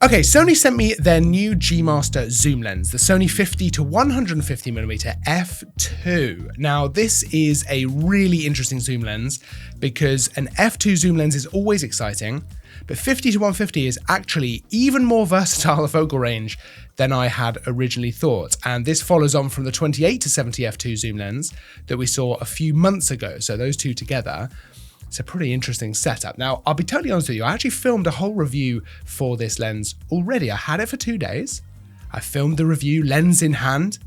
Okay, Sony sent me their new G Master zoom lens, the Sony 50-150mm f2. Now, this is a really interesting zoom lens because an f2 zoom lens is always exciting, but 50-150 is actually even more versatile a focal range than I had originally thought. And this follows on from the 28-70 f2 zoom lens that we saw a few months ago. So those two together, it's a pretty interesting setup. Now, I'll be totally honest with you, I actually filmed a whole review for this lens already. I had it for 2 days. I filmed the review, lens in hand.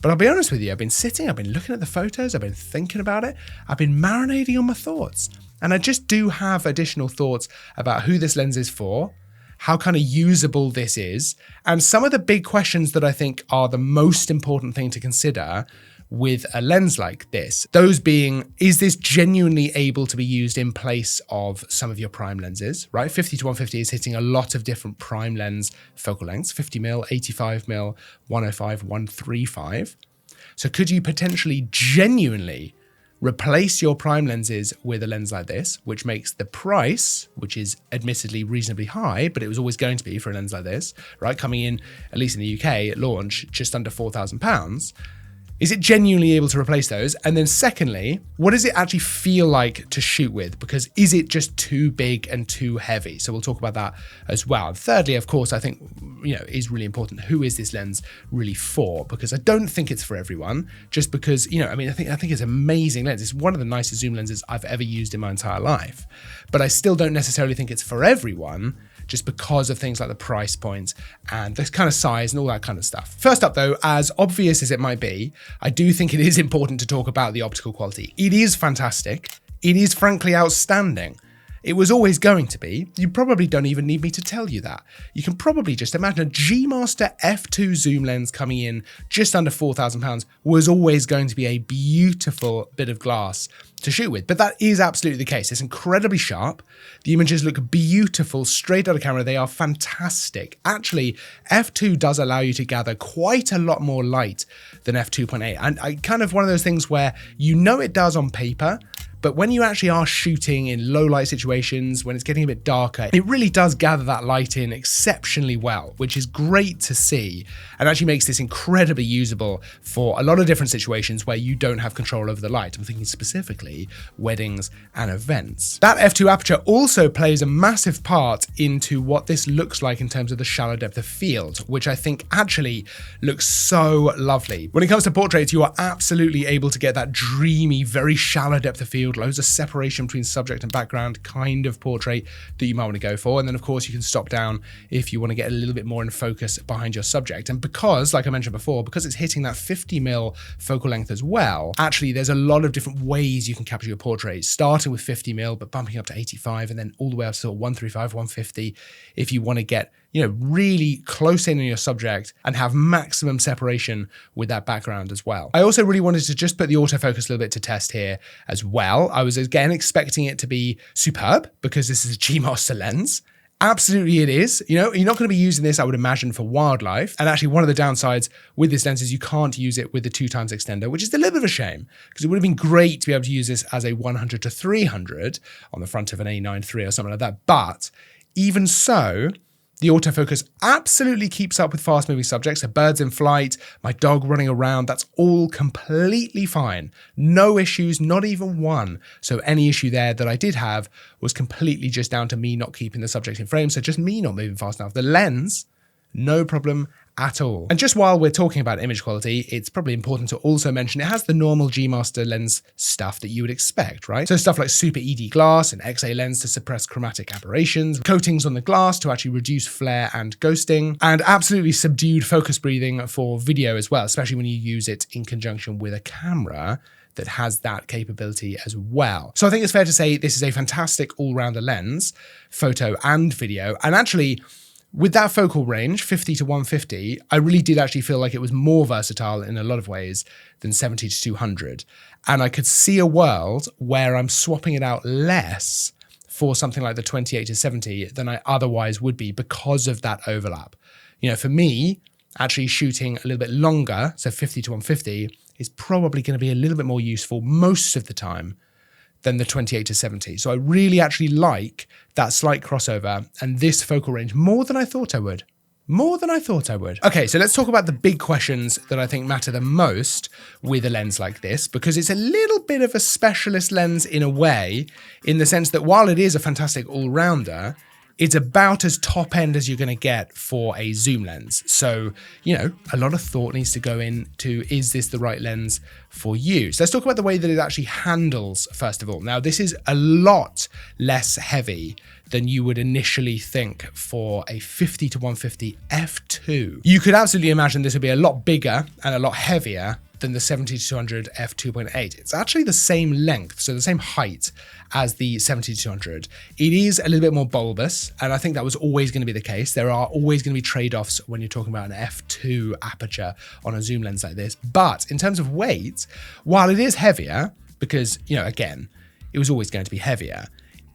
But I'll be honest with you, I've been sitting, I've been looking at the photos, I've been thinking about it, I've been marinating on my thoughts. And I just do have additional thoughts about who this lens is for, how kind of usable this is, and some of the big questions that I think are the most important thing to consider with a lens like this. Those being, is this genuinely able to be used in place of some of your prime lenses, right? 50-150 is hitting a lot of different prime lens focal lengths, 50mm, 85mm, 105, 135. So could you potentially genuinely replace your prime lenses with a lens like this, which makes the price, which is admittedly reasonably high, but it was always going to be for a lens like this, right? Coming in, at least in the UK at launch, just under £4,000. Is it genuinely able to replace those? And then secondly, what does it actually feel like to shoot with? Because is it just too big and too heavy? So we'll talk about that as well. And thirdly, of course, I think, is really important. Who is this lens really for? Because I don't think it's for everyone, just because, I think it's an amazing lens. It's one of the nicest zoom lenses I've ever used in my entire life. But I still don't necessarily think it's for everyone, just because of things like the price point and this kind of size and all that kind of stuff. First up though, as obvious as it might be, I do think it is important to talk about the optical quality. It is fantastic. It is frankly outstanding. It was always going to be. You probably don't even need me to tell you that. You can probably just imagine a G Master f2 zoom lens coming in just under £4,000 was always going to be a beautiful bit of glass to shoot with. But that is absolutely the case. It's incredibly sharp. The images look beautiful straight out of camera. They are fantastic. Actually, f2 does allow you to gather quite a lot more light than f2.8. And I kind of one of those things where it does on paper, but when you actually are shooting in low light situations, when it's getting a bit darker, it really does gather that light in exceptionally well, which is great to see and actually makes this incredibly usable for a lot of different situations where you don't have control over the light. I'm thinking specifically weddings and events. That f2 aperture also plays a massive part into what this looks like in terms of the shallow depth of field, which I think actually looks so lovely. When it comes to portraits, you are absolutely able to get that dreamy, very shallow depth of field, loads of separation between subject and background kind of portrait that you might want to go for. And then of course you can stop down if you want to get a little bit more in focus behind your subject. And because, like I mentioned before, because it's hitting that 50mm focal length as well, actually there's a lot of different ways you can capture your portrait, starting with 50mm, but bumping up to 85 and then all the way up to 135, 150 if you want to get really close in on your subject and have maximum separation with that background as well. I also really wanted to just put the autofocus a little bit to test here as well. I was again expecting it to be superb because this is a G Master lens. Absolutely it is. You're not going to be using this, I would imagine, for wildlife. And actually one of the downsides with this lens is you can't use it with the 2x extender, which is a little bit of a shame because it would have been great to be able to use this as a 100-300 on the front of an A9 III or something like that. But even so, the autofocus absolutely keeps up with fast-moving subjects, so birds in flight, my dog running around, that's all completely fine. No issues, not even one. So any issue there that I did have was completely just down to me not keeping the subject in frame, so just me not moving fast enough. The lens, no problem at all. And just while we're talking about image quality, it's probably important to also mention it has the normal G Master lens stuff that you would expect, right? So stuff like super ED glass, an XA lens to suppress chromatic aberrations, coatings on the glass to actually reduce flare and ghosting, and absolutely subdued focus breathing for video as well, especially when you use it in conjunction with a camera that has that capability as well. So I think it's fair to say this is a fantastic all-rounder lens, photo and video, and actually with that focal range, 50-150, I really did actually feel like it was more versatile in a lot of ways than 70-200. And I could see a world where I'm swapping it out less for something like the 28-70 than I otherwise would be because of that overlap. For me, actually shooting a little bit longer, so 50-150, is probably going to be a little bit more useful most of the time than the 28-70. So I really actually like that slight crossover and this focal range more than I thought I would. More than I thought I would. Okay, so let's talk about the big questions that I think matter the most with a lens like this, because it's a little bit of a specialist lens in a way, in the sense that while it is a fantastic all-rounder, it's about as top end as you're going to get for a zoom lens. So, you know, a lot of thought needs to go into, is this the right lens for you? So let's talk about the way that it actually handles, first of all. Now, this is a lot less heavy than you would initially think for a 50-150 f2. You could absolutely imagine this would be a lot bigger and a lot heavier than the 70-200 f2.8. It's actually the same length, so the same height as the 70-200. It is a little bit more bulbous, and I think that was always going to be the case. There are always going to be trade-offs when you're talking about an f2 aperture on a zoom lens like this. But in terms of weight, while it is heavier, because, you know, again, it was always going to be heavier,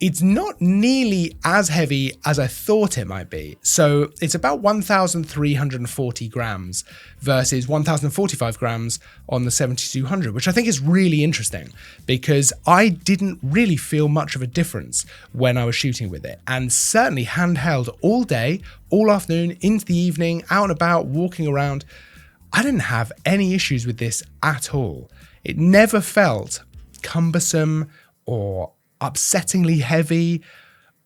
it's not nearly as heavy as I thought it might be. So it's about 1,340 grams versus 1,045 grams on the 70-200, which I think is really interesting because I didn't really feel much of a difference when I was shooting with it. And certainly handheld all day, all afternoon, into the evening, out and about, walking around, I didn't have any issues with this at all. It never felt cumbersome or upsettingly heavy,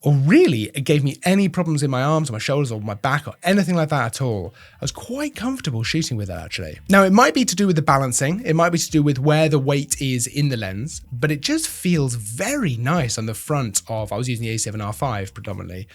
or really it gave me any problems in my arms or my shoulders or my back or anything like that at all. I was quite comfortable shooting with it actually. Now it might be to do with the balancing, it might be to do with where the weight is in the lens, but it just feels very nice on the front of, I was using the A7R5 predominantly.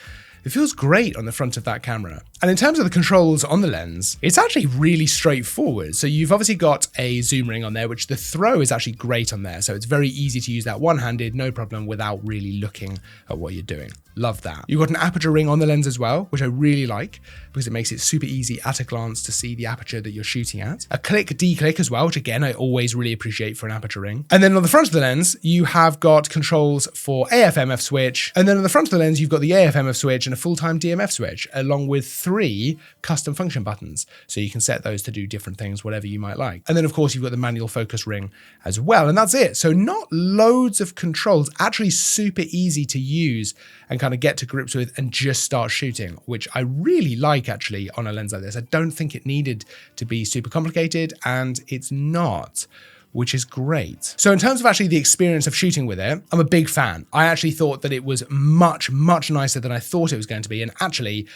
It feels great on the front of that camera. And in terms of the controls on the lens, it's actually really straightforward. So you've obviously got a zoom ring on there, which the throw is actually great on there. So it's very easy to use that one-handed, no problem, without really looking at what you're doing. Love that. You've got an aperture ring on the lens as well, which I really like because it makes it super easy at a glance to see the aperture that you're shooting at. A click, declick as well, which again, I always really appreciate for an aperture ring. And then on the front of the lens, you have got controls for AF/MF switch. And then on the front of the lens, you've got the AF/MF switch and a full-time DMF switch, along with 3 custom function buttons. So you can set those to do different things, whatever you might like. And then of course, you've got the manual focus ring as well. And that's it. So not loads of controls, actually super easy to use and kind of get to grips with and just start shooting, which I really like actually on a lens like this. I don't think it needed to be super complicated, and it's not, which is great. So in terms of actually the experience of shooting with it, I'm a big fan. I actually thought that it was much, much nicer than I thought it was going to be. And actually,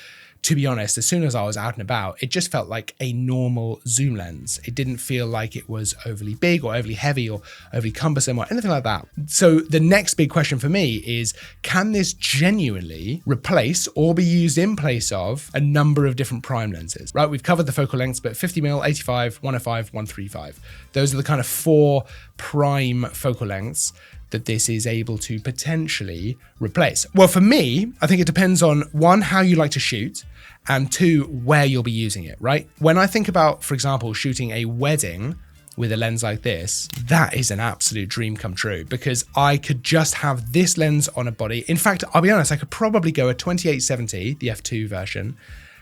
to be honest, as soon as I was out and about, it just felt like a normal zoom lens. It didn't feel like it was overly big or overly heavy or overly cumbersome or anything like that. So the next big question for me is, can this genuinely replace or be used in place of a number of different prime lenses, right? We've covered the focal lengths, but 50mm, 85, 105, 135. Those are the kind of 4 prime focal lengths that this is able to potentially replace. Well, for me, I think it depends on 1, how you like to shoot, and 2, where you'll be using it, right? When I think about, for example, shooting a wedding with a lens like this, that is an absolute dream come true because I could just have this lens on a body. In fact, I'll be honest, I could probably go a 28-70, the f2 version,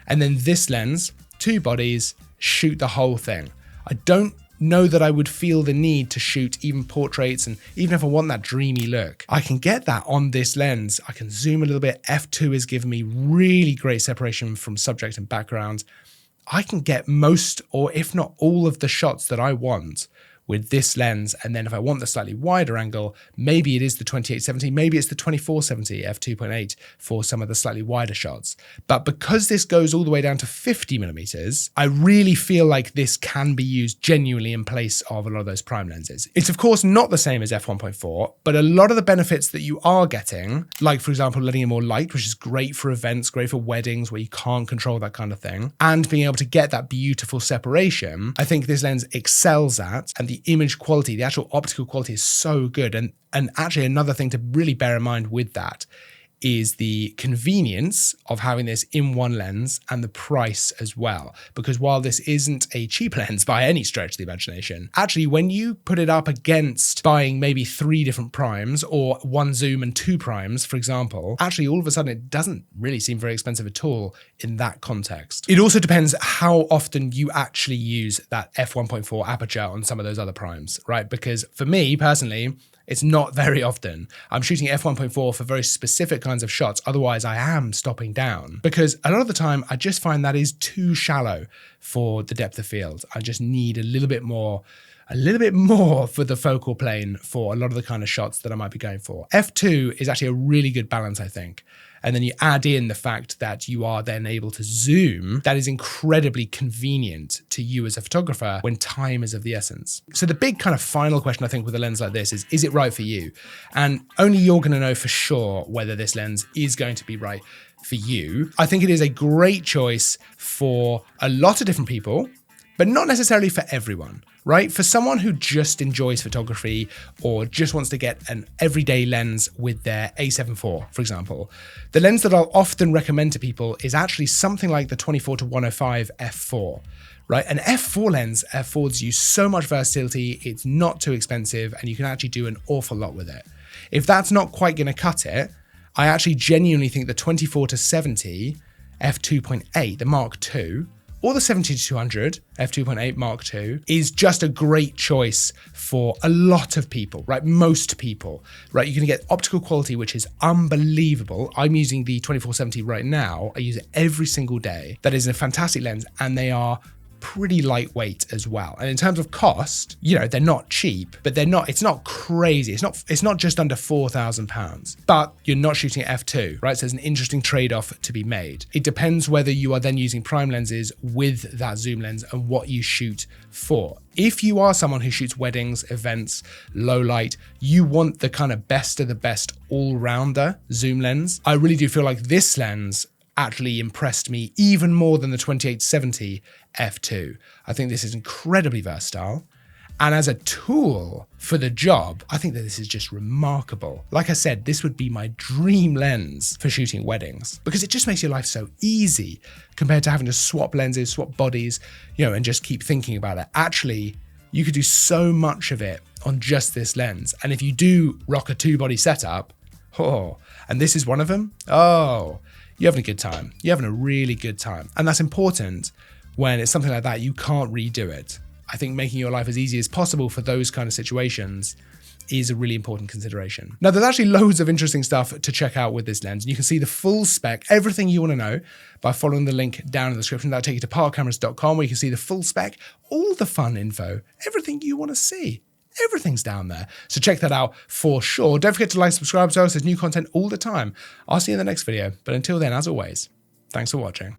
and then this lens, 2 bodies, shoot the whole thing. I don't know that I would feel the need to shoot even portraits, and even if I want that dreamy look, I can get that on this lens. I can zoom a little bit. F2 is giving me really great separation from subject and background. I can get most, or if not all, of the shots that I want with this lens. And then if I want the slightly wider angle, maybe it is the 28-70, maybe it's the 24-70 f2.8 for some of the slightly wider shots. But because this goes all the way down to 50mm, I really feel like this can be used genuinely in place of a lot of those prime lenses. It's of course not the same as f1.4, but a lot of the benefits that you are getting, like for example, letting in more light, which is great for events, great for weddings where you can't control that kind of thing, and being able to get that beautiful separation, I think this lens excels at, and the image quality, the actual optical quality is so good. And actually another thing to really bear in mind with that is the convenience of having this in one lens and the price as well. Because while this isn't a cheap lens by any stretch of the imagination, actually when you put it up against buying maybe 3 different primes or 1 zoom and 2 primes, for example, actually all of a sudden it doesn't really seem very expensive at all in that context. It also depends how often you actually use that f1.4 aperture on some of those other primes, right? Because for me personally, it's not very often. I'm shooting f1.4 for very specific kinds of shots. Otherwise, I am stopping down because a lot of the time I just find that is too shallow for the depth of field. I just need a little bit more for the focal plane for a lot of the kind of shots that I might be going for. F2 is actually a really good balance, I think. And then you add in the fact that you are then able to zoom. That is incredibly convenient to you as a photographer when time is of the essence. So the big kind of final question I think with a lens like this is it right for you? And only you're going to know for sure whether this lens is going to be right for you. I think it is a great choice for a lot of different people, but not necessarily for everyone, right? For someone who just enjoys photography or just wants to get an everyday lens with their A7 IV, for example, the lens that I'll often recommend to people is actually something like the 24-105 f4, right? An f4 lens affords you so much versatility, it's not too expensive, and you can actually do an awful lot with it. If that's not quite going to cut it, I actually genuinely think the 24-70 f2.8, the Mark II, or the 70-200 f2.8 Mark II is just a great choice for a lot of people, right? Most people, right? You can get optical quality, which is unbelievable. I'm using the 24-70 right now. I use it every single day. That is a fantastic lens, and they are pretty lightweight as well. And in terms of cost, you know, they're not cheap, but it's not crazy. It's not just under £4,000, but you're not shooting at f2, right? So there's an interesting trade-off to be made. It depends whether you are then using prime lenses with that zoom lens and what you shoot for. If you are someone who shoots weddings, events, low light, you want the kind of best of the best all-rounder zoom lens. I really do feel like this lens actually impressed me even more than the 28-70 f2. I think this is incredibly versatile. And as a tool for the job, I think that this is just remarkable. Like I said, this would be my dream lens for shooting weddings because it just makes your life so easy compared to having to swap lenses, swap bodies, you know, and just keep thinking about it. Actually, you could do so much of it on just this lens. And if you do rock a 2-body setup, and this is one of them, you're having a good time. You're having a really good time. And that's important when it's something like that, you can't redo it. I think making your life as easy as possible for those kind of situations is a really important consideration. Now, there's actually loads of interesting stuff to check out with this lens. And you can see the full spec, everything you want to know by following the link down in the description. That'll take you to parkercameras.com where you can see the full spec, all the fun info, everything you want to see. Everything's down there. So check that out for sure. Don't forget to like, subscribe to us. There's new content all the time. I'll see you in the next video. But until then, as always, thanks for watching.